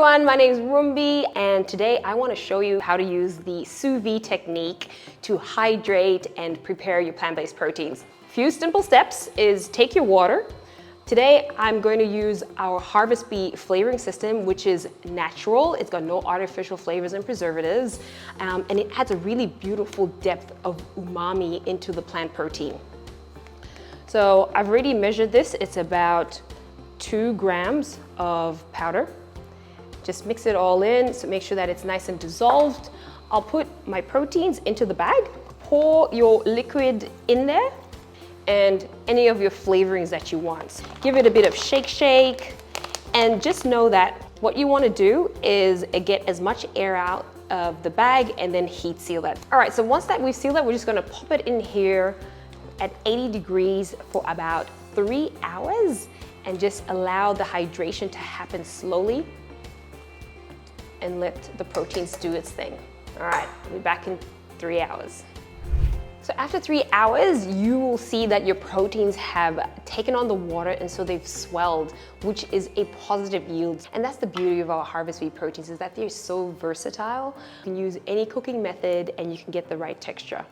everyone, my name is Rumbi, and today I want to show you how to use the sous vide technique to hydrate and prepare your plant-based proteins. Few simple steps is take your water. Today I'm going to use our Harvest Bee flavoring system, which is natural. It's got no artificial flavors and preservatives, and it adds a really beautiful depth of umami into the plant protein. So I've already measured this. It's about 2 grams of powder. Just mix it all in, so make sure that it's nice and dissolved. I'll put my proteins into the bag, pour your liquid in there, and any of your flavorings that you want. Give it a bit of shake, and just know that what you want to do is get as much air out of the bag and then heat seal that. All right, so once that we've sealed that, we're just going to pop it in here at 80 degrees for about 3 hours and just allow the hydration to happen slowly and let the proteins do its thing. All right, we'll be back in 3 hours. So after 3 hours, you will see that your proteins have taken on the water, and so they've swelled, which is a positive yield. And that's the beauty of our Harvest Bee proteins, is that they're so versatile. You can use any cooking method and you can get the right texture.